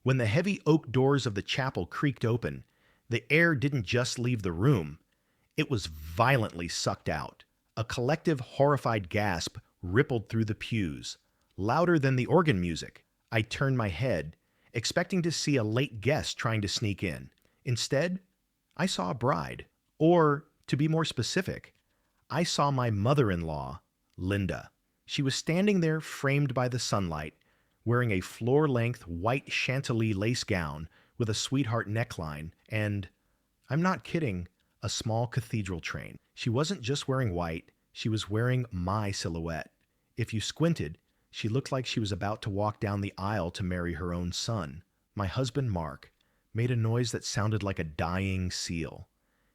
When the heavy oak doors of the chapel creaked open, the air didn't just leave the room, it was violently sucked out. A collective, horrified gasp rippled through the pews, louder than the organ music. I turned my head, expecting to see a late guest trying to sneak in. Instead, I saw a bride. Or, to be more specific, I saw my mother-in-law, Linda. She was standing there framed by the sunlight, wearing a floor-length white chantilly lace gown with a sweetheart neckline and, I'm not kidding, a small cathedral train. She wasn't just wearing white, she was wearing my silhouette. If you squinted, she looked like she was about to walk down the aisle to marry her own son. My husband, Mark, made a noise that sounded like a dying seal.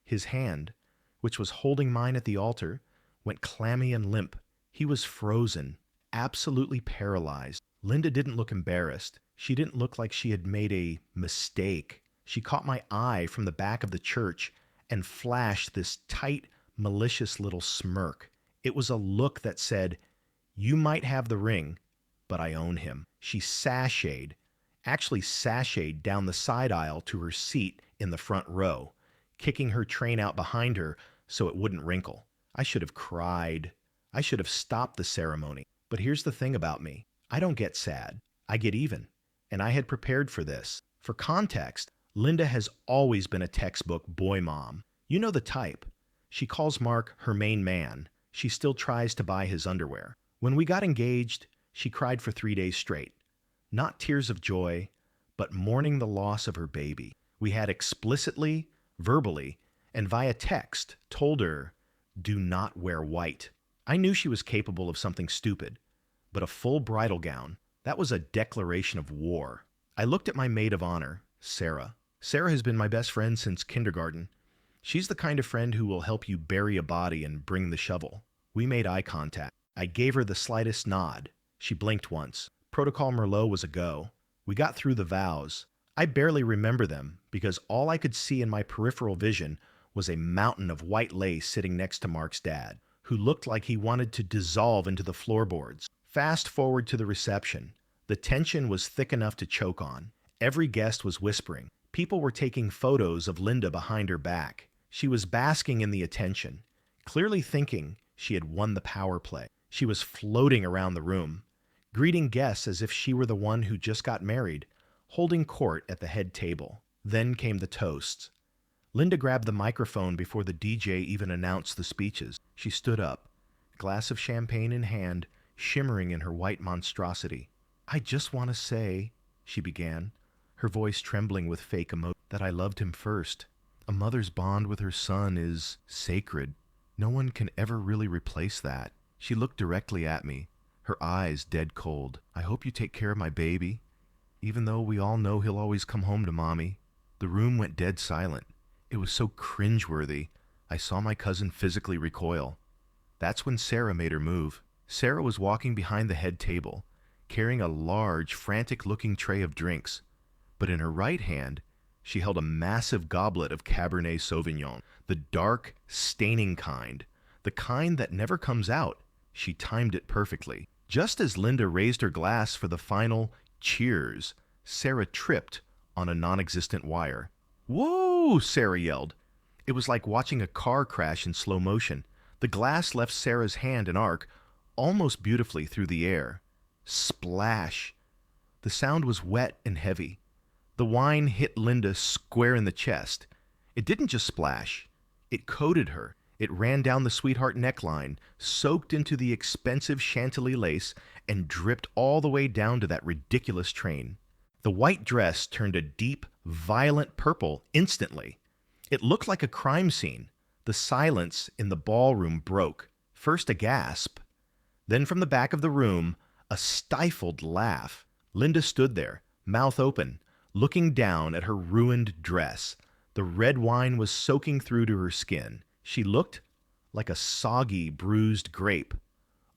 His hand, which was holding mine at the altar, went clammy and limp. He was frozen, absolutely paralyzed. Linda didn't look embarrassed. She didn't look like she had made a mistake. She caught my eye from the back of the church and flashed this tight, malicious little smirk. It was a look that said, "You might have the ring, but I own him." She actually sashayed down the side aisle to her seat in the front row, kicking her train out behind her so it wouldn't wrinkle. I should have cried. I should have stopped the ceremony. But here's the thing about me. I don't get sad. I get even. And I had prepared for this. For context, Linda has always been a textbook boy mom. You know the type. She calls Mark her main man. She still tries to buy his underwear. When we got engaged, she cried for 3 days straight. Not tears of joy, but mourning the loss of her baby. We had explicitly, verbally, and via text told her, do not wear white. I knew she was capable of something stupid, but a full bridal gown, that was a declaration of war. I looked at my maid of honor, Sarah. Sarah has been my best friend since kindergarten. She's the kind of friend who will help you bury a body and bring the shovel. We made eye contact. I gave her the slightest nod. She blinked once. Protocol Merlot was a go. We got through the vows. I barely remember them because all I could see in my peripheral vision was a mountain of white lace sitting next to Mark's dad, who looked like he wanted to dissolve into the floorboards. Fast forward to the reception. The tension was thick enough to choke on. Every guest was whispering. People were taking photos of Linda behind her back. She was basking in the attention, clearly thinking she had won the power play. She was floating around the room, greeting guests as if she were the one who just got married, holding court at the head table. Then came the toasts. Linda grabbed the microphone before the DJ even announced the speeches. She stood up, glass of champagne in hand, shimmering in her white monstrosity. "I just want to say," she began, her voice trembling with fake emotion, "that I loved him first. A mother's bond with her son is sacred. No one can ever really replace that." She looked directly at me, her eyes dead cold. "I hope you take care of my baby, even though we all know he'll always come home to mommy." The room went dead silent. It was so cringeworthy. I saw my cousin physically recoil. That's when Sarah made her move. Sarah was walking behind the head table, carrying a large, frantic-looking tray of drinks. But in her right hand, she held a massive goblet of Cabernet Sauvignon, the dark, staining kind, the kind that never comes out. She timed it perfectly. Just as Linda raised her glass for the final cheers, Sarah tripped on a non-existent wire. "Whoa!" Sarah yelled. It was like watching a car crash in slow motion. The glass left Sarah's hand an arc, almost beautifully through the air. Splash! The sound was wet and heavy. The wine hit Linda square in the chest. It didn't just splash. It coated her. It ran down the sweetheart neckline, soaked into the expensive chantilly lace, and dripped all the way down to that ridiculous train. The white dress turned a deep, violent purple instantly. It looked like a crime scene. The silence in the ballroom broke. First a gasp. Then from the back of the room, a stifled laugh. Linda stood there, mouth open, looking down at her ruined dress. The red wine was soaking through to her skin. She looked like a soggy, bruised grape.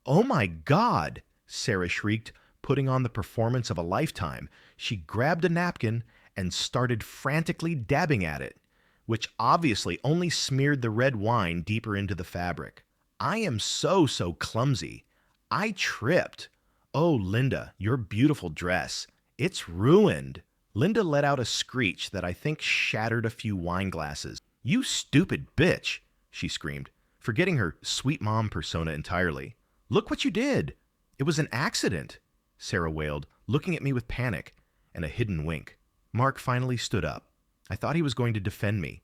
"Oh my God!" Sarah shrieked, putting on the performance of a lifetime. She grabbed a napkin and started frantically dabbing at it, which obviously only smeared the red wine deeper into the fabric. "I am so clumsy. I tripped. Oh, Linda, your beautiful dress. It's ruined." Linda let out a screech that I think shattered a few wine glasses. "You stupid bitch!" she screamed, forgetting her sweet mom persona entirely. "Look what you did!" "It was an accident," Sarah wailed, looking at me with panic and a hidden wink. Mark finally stood up. I thought he was going to defend me,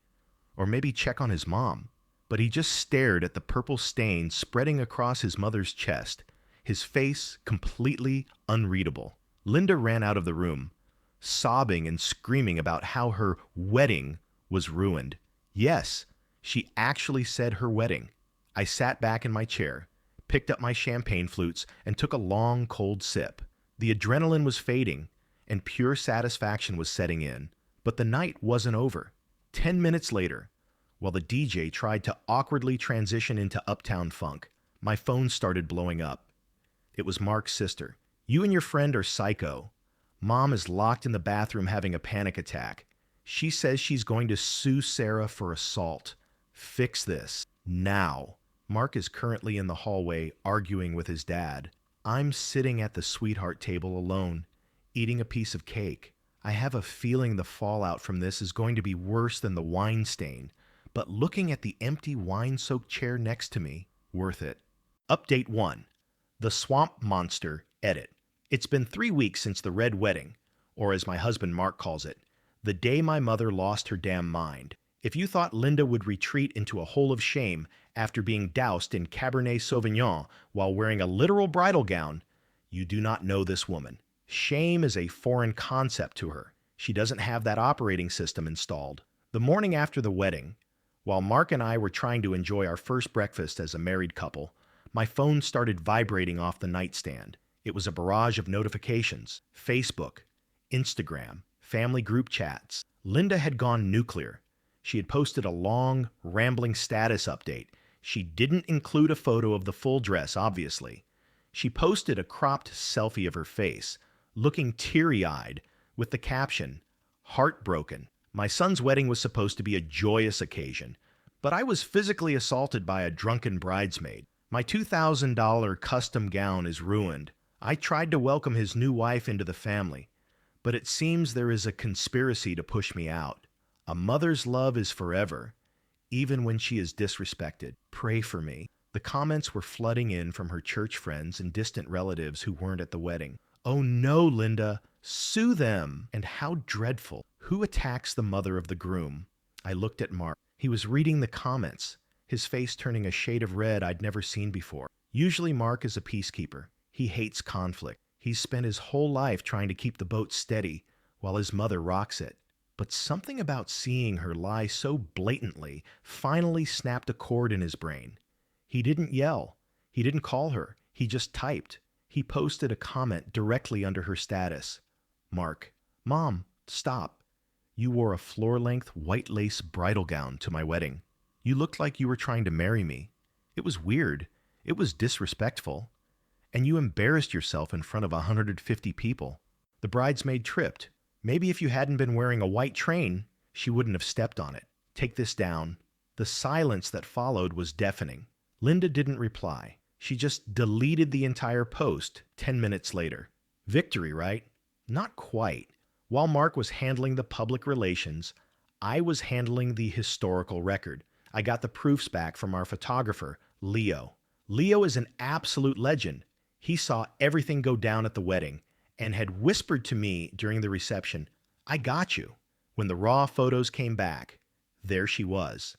or maybe check on his mom, but he just stared at the purple stain spreading across his mother's chest, his face completely unreadable. Linda ran out of the room, sobbing and screaming about how her wedding was ruined. Yes, she actually said her wedding. I sat back in my chair, picked up my champagne flutes, and took a long, cold sip. The adrenaline was fading, and pure satisfaction was setting in. But the night wasn't over. 10 minutes later, while the DJ tried to awkwardly transition into Uptown Funk, my phone started blowing up. It was Mark's sister. "You and your friend are psycho. Mom is locked in the bathroom having a panic attack. She says she's going to sue Sarah for assault. Fix this. Now." Mark is currently in the hallway arguing with his dad. I'm sitting at the sweetheart table alone, eating a piece of cake. I have a feeling the fallout from this is going to be worse than the wine stain, but looking at the empty wine-soaked chair next to me, worth it. Update 1. The Swamp Monster Edit. It's been 3 weeks since the Red Wedding, or as my husband Mark calls it, the day my mother lost her damn mind. If you thought Linda would retreat into a hole of shame after being doused in Cabernet Sauvignon while wearing a literal bridal gown, you do not know this woman. Shame is a foreign concept to her. She doesn't have that operating system installed. The morning after the wedding, while Mark and I were trying to enjoy our first breakfast as a married couple, my phone started vibrating off the nightstand. It was a barrage of notifications: Facebook, Instagram, family group chats. Linda had gone nuclear. She had posted a long, rambling status update. She didn't include a photo of the full dress, obviously. She posted a cropped selfie of her face, looking teary-eyed, with the caption, "Heartbroken." My son's wedding was supposed to be a joyous occasion, but I was physically assaulted by a drunken bridesmaid. My $2,000 custom gown is ruined. I tried to welcome his new wife into the family, but it seems there is a conspiracy to push me out. A mother's love is forever, even when she is disrespected. Pray for me. The comments were flooding in from her church friends and distant relatives who weren't at the wedding. "Oh no, Linda, sue them!" And how dreadful. Who attacks the mother of the groom? I looked at Mark. He was reading the comments, his face turning a shade of red I'd never seen before. Usually Mark is a peacekeeper. He hates conflict. He's spent his whole life trying to keep the boat steady while his mother rocks it. But something about seeing her lie so blatantly finally snapped a chord in his brain. He didn't yell. He didn't call her. He just typed. He posted a comment directly under her status. "Mark, Mom, stop. You wore a floor-length white lace bridal gown to my wedding. You looked like you were trying to marry me. It was weird. It was disrespectful. And you embarrassed yourself in front of 150 people. The bridesmaid tripped. Maybe if you hadn't been wearing a white train, she wouldn't have stepped on it. Take this down." The silence that followed was deafening. Linda didn't reply. She just deleted the entire post 10 minutes later. Victory, right? Not quite. While Mark was handling the public relations, I was handling the historical record. I got the proofs back from our photographer, Leo. Leo is an absolute legend. He saw everything go down at the wedding and had whispered to me during the reception, "I got you." When the raw photos came back, there she was.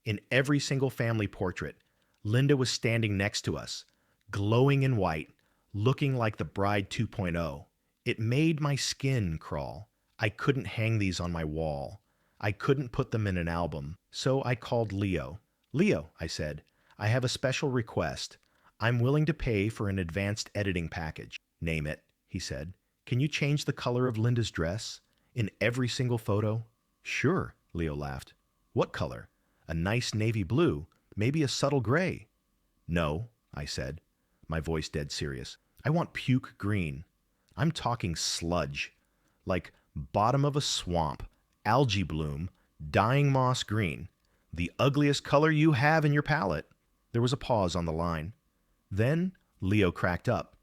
In every single family portrait, Linda was standing next to us, glowing in white, looking like the bride 2.0. It made my skin crawl. I couldn't hang these on my wall. I couldn't put them in an album. So I called Leo. "Leo," I said, "I have a special request. I'm willing to pay for an advanced editing package." "Name it," he said. "Can you change the color of Linda's dress in every single photo?" "Sure," Leo laughed. "What color? A nice navy blue, maybe a subtle gray." "No," I said, my voice dead serious. "I want puke green. I'm talking sludge, like bottom of a swamp, algae bloom, dying moss green, the ugliest color you have in your palette." There was a pause on the line. Then Leo cracked up.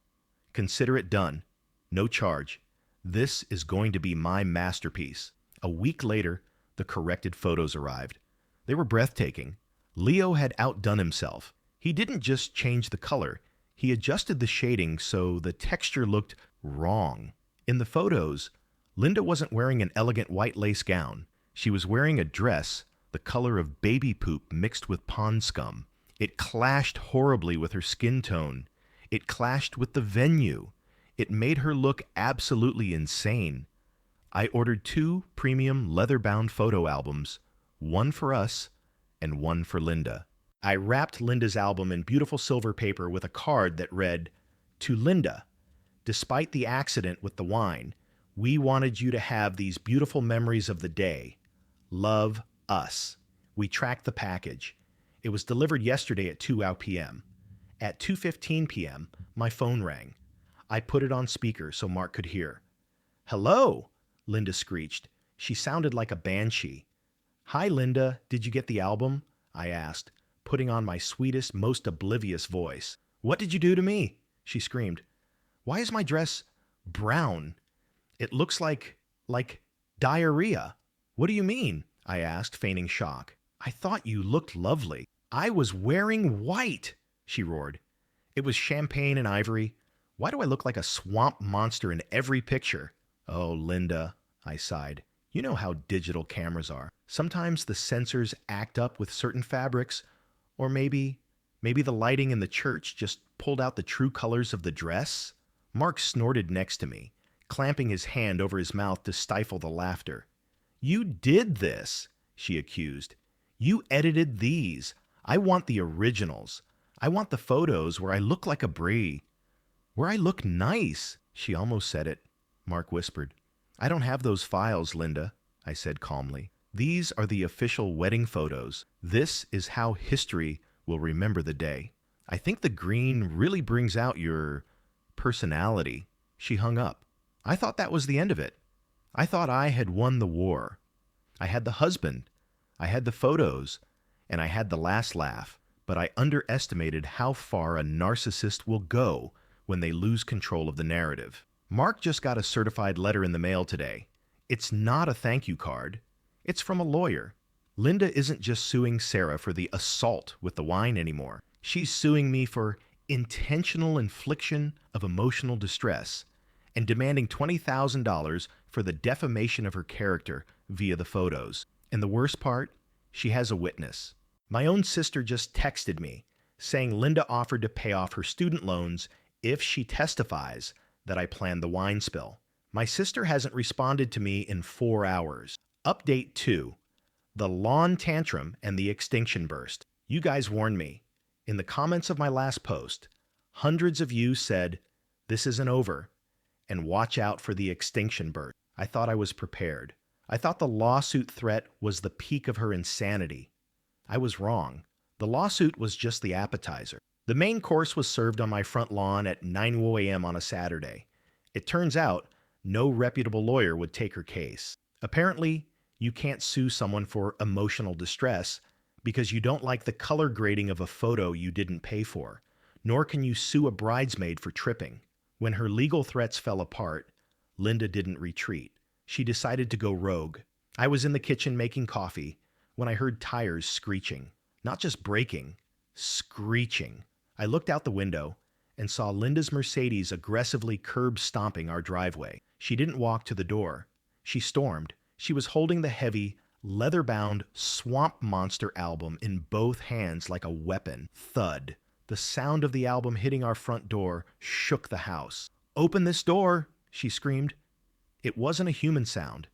"Consider it done. No charge. This is going to be my masterpiece. A week later, the corrected photos arrived. They were breathtaking. Leo had outdone himself. He didn't just change the color, he adjusted the shading so the texture looked wrong. In the photos, Linda wasn't wearing an elegant white lace gown. She was wearing a dress the color of baby poop mixed with pond scum. It clashed horribly with her skin tone. It clashed with the venue. It made her look absolutely insane. I ordered 2 premium leather-bound photo albums, one for us and one for Linda. I wrapped Linda's album in beautiful silver paper with a card that read, "To Linda, despite the accident with the wine, we wanted you to have these beautiful memories of the day. Love, us." We tracked the package. It was delivered yesterday at 2 p.m. At 2:15 p.m., my phone rang. I put it on speaker so Mark could hear. "Hello," Linda screeched. She sounded like a banshee. "Hi, Linda. Did you get the album?" I asked, putting on my sweetest, most oblivious voice. "What did you do to me?" she screamed. "Why is my dress brown? It looks like diarrhea." "What do you mean?" I asked, feigning shock. "I thought you looked lovely." "I was wearing white," she roared. "It was champagne and ivory. Why do I look like a swamp monster in every picture?" "Oh, Linda," I sighed. "You know how digital cameras are. Sometimes the sensors act up with certain fabrics, or maybe the lighting in the church just pulled out the true colors of the dress." Mark snorted next to me, clamping his hand over his mouth to stifle the laughter. "You did this," she accused. "You edited these. I want the originals. I want the photos where I look like a brie. Where I look nice." She almost said it. Mark whispered. "I don't have those files, Linda," I said calmly. "These are the official wedding photos. This is how history will remember the day. I think the green really brings out your personality." She hung up. I thought that was the end of it. I thought I had won the war. I had the husband, I had the photos, and I had the last laugh, but I underestimated how far a narcissist will go when they lose control of the narrative. Mark just got a certified letter in the mail today. It's not a thank you card. It's from a lawyer. Linda isn't just suing Sarah for the assault with the wine anymore. She's suing me for intentional infliction of emotional distress and demanding $20,000 for the defamation of her character via the photos. And the worst part, she has a witness. My own sister just texted me saying Linda offered to pay off her student loans if she testifies that I planned the wine spill. My sister hasn't responded to me in 4 hours. Update 2. The lawn tantrum and the extinction burst. You guys warned me. In the comments of my last post, hundreds of you said, "This isn't over," and "watch out for the extinction burst." I thought I was prepared. I thought the lawsuit threat was the peak of her insanity. I was wrong. The lawsuit was just the appetizer. The main course was served on my front lawn at 9 a.m. on a Saturday. It turns out no reputable lawyer would take her case. Apparently, you can't sue someone for emotional distress because you don't like the color grading of a photo you didn't pay for, nor can you sue a bridesmaid for tripping. When her legal threats fell apart, Linda didn't retreat. She decided to go rogue. I was in the kitchen making coffee when I heard tires screeching. Not just braking, screeching. I looked out the window and saw Linda's Mercedes aggressively curb stomping our driveway. She didn't walk to the door. She stormed. She was holding the heavy, leather-bound Swamp Monster album in both hands like a weapon. Thud. The sound of the album hitting our front door shook the house. "Open this door," she screamed. It wasn't a human sound.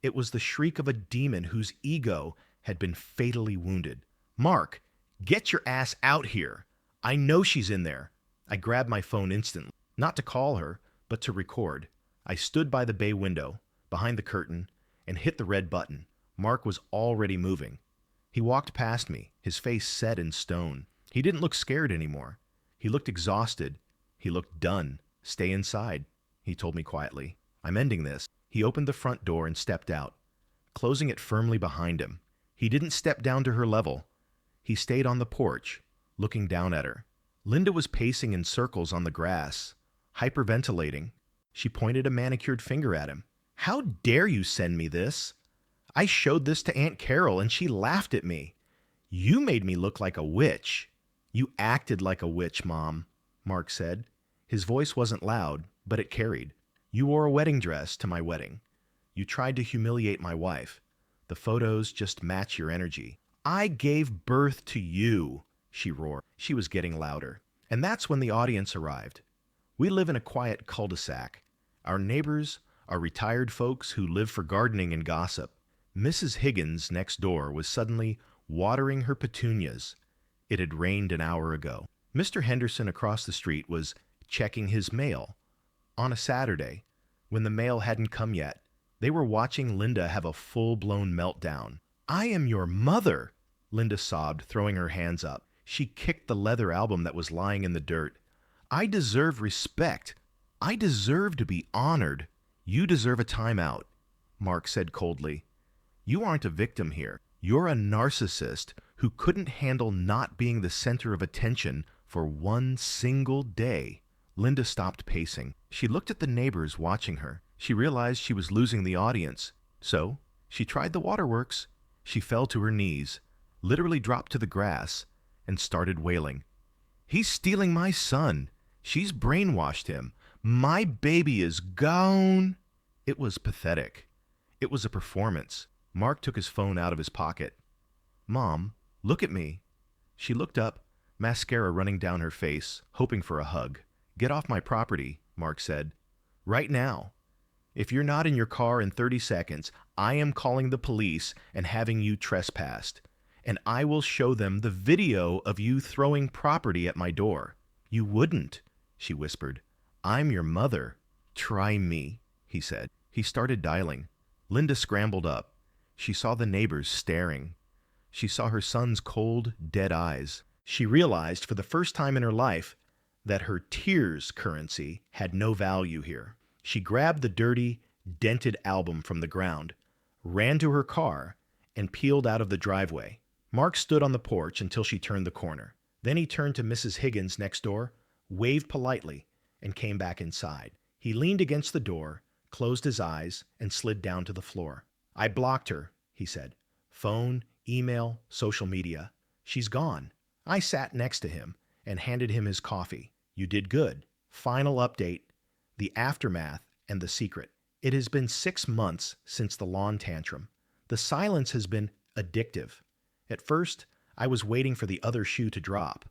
It was the shriek of a demon whose ego had been fatally wounded. "Mark, get your ass out here. I know she's in there." I grabbed my phone instantly, not to call her, but to record. I stood by the bay window, behind the curtain, and hit the red button. Mark was already moving. He walked past me, his face set in stone. He didn't look scared anymore. He looked exhausted. He looked done. "Stay inside," he told me quietly. "I'm ending this." He opened the front door and stepped out, closing it firmly behind him. He didn't step down to her level. He stayed on the porch, looking down at her. Linda was pacing in circles on the grass, hyperventilating. She pointed a manicured finger at him. How dare you send me this? I showed this to Aunt Carol and she laughed at me. You made me look like a witch. You acted like a witch, Mom, Mark said. His voice wasn't loud, but it carried. You wore a wedding dress to my wedding. You tried to humiliate my wife. The photos just match your energy. I gave birth to you, she roared. She was getting louder. And that's when the audience arrived. We live in a quiet cul-de-sac. Our neighbors are retired folks who live for gardening and gossip. Mrs. Higgins next door was suddenly watering her petunias. It had rained an hour ago. Mr. Henderson across the street was checking his mail. On a Saturday, when the mail hadn't come yet, they were watching Linda have a full-blown meltdown. I am your mother, Linda sobbed, throwing her hands up. She kicked the leather album that was lying in the dirt. I deserve respect. I deserve to be honored. You deserve a timeout, Mark said coldly. You aren't a victim here. You're a narcissist who couldn't handle not being the center of attention for one single day. Linda stopped pacing. She looked at the neighbors watching her. She realized she was losing the audience. So, she tried the waterworks. She fell to her knees, literally dropped to the grass, and started wailing. He's stealing my son. She's brainwashed him. My baby is gone. It was pathetic. It was a performance. Mark took his phone out of his pocket. Mom, look at me. She looked up, mascara running down her face, hoping for a hug. Get off my property, Mark said. Right now. If you're not in your car in 30 seconds, I am calling the police and having you trespassed. And I will show them the video of you throwing property at my door. You wouldn't, she whispered. I'm your mother. Try me, he said. He started dialing. Linda scrambled up. She saw the neighbors staring. She saw her son's cold, dead eyes. She realized for the first time in her life that her tears currency had no value here. She grabbed the dirty, dented album from the ground, ran to her car, and peeled out of the driveway. Mark stood on the porch until she turned the corner. Then he turned to Mrs. Higgins next door, waved politely, and came back inside. He leaned against the door, closed his eyes, and slid down to the floor. I blocked her, he said. Phone, email, social media. She's gone. I sat next to him and handed him his coffee. You did good. Final update, the aftermath, and the secret. It has been 6 months since the lawn tantrum. The silence has been addictive. At first, I was waiting for the other shoe to drop.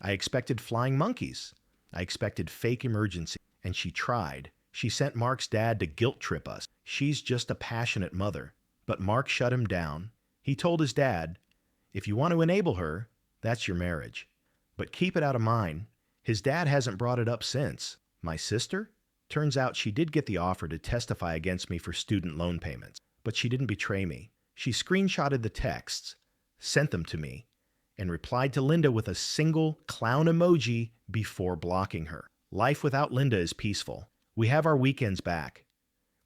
I expected flying monkeys. I expected fake emergency. And she tried. She sent Mark's dad to guilt trip us. She's just a passionate mother. But Mark shut him down. He told his dad, if you want to enable her, that's your marriage. But keep it out of mine. His dad hasn't brought it up since. My sister? Turns out she did get the offer to testify against me for student loan payments. But she didn't betray me. She screenshotted the texts, sent them to me, and replied to Linda with a single clown emoji before blocking her. Life without Linda is peaceful. We have our weekends back.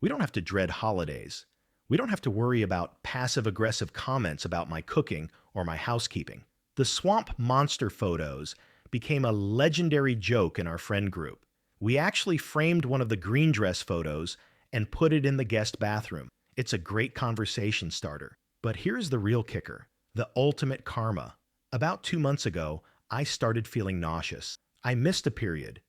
We don't have to dread holidays. We don't have to worry about passive-aggressive comments about my cooking or my housekeeping. The swamp monster photos became a legendary joke in our friend group. We actually framed one of the green dress photos and put it in the guest bathroom. It's a great conversation starter. But here's the real kicker, the ultimate karma. About 2 months ago, I started feeling nauseous. I missed a period.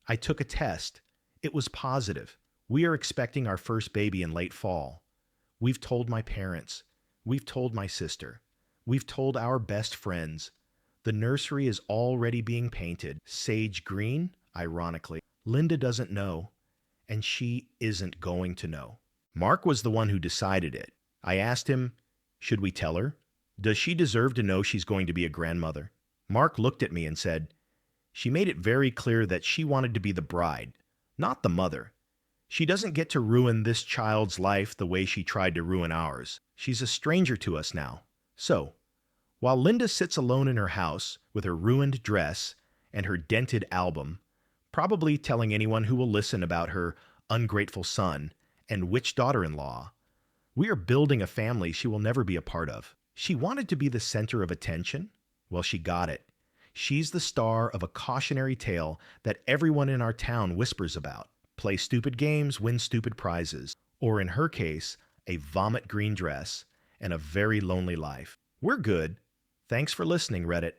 I took a test. It was positive. We are expecting our first baby in late fall. We've told my parents. We've told my sister. We've told our best friends. The nursery is already being painted. Sage green, ironically. Linda doesn't know, and she isn't going to know. Mark was the one who decided it. I asked him, should we tell her? Does she deserve to know she's going to be a grandmother? Mark looked at me and said, she made it very clear that she wanted to be the bride, not the mother. She doesn't get to ruin this child's life the way she tried to ruin ours. She's a stranger to us now. So, while Linda sits alone in her house with her ruined dress and her dented album, probably telling anyone who will listen about her ungrateful son and witch daughter-in-law, we are building a family she will never be a part of. She wanted to be the center of attention. Well, she got it. She's the star of a cautionary tale that everyone in our town whispers about. play stupid games, win stupid prizes, or in her case, a vomit green dress and a very lonely life. We're good. Thanks for listening, Reddit.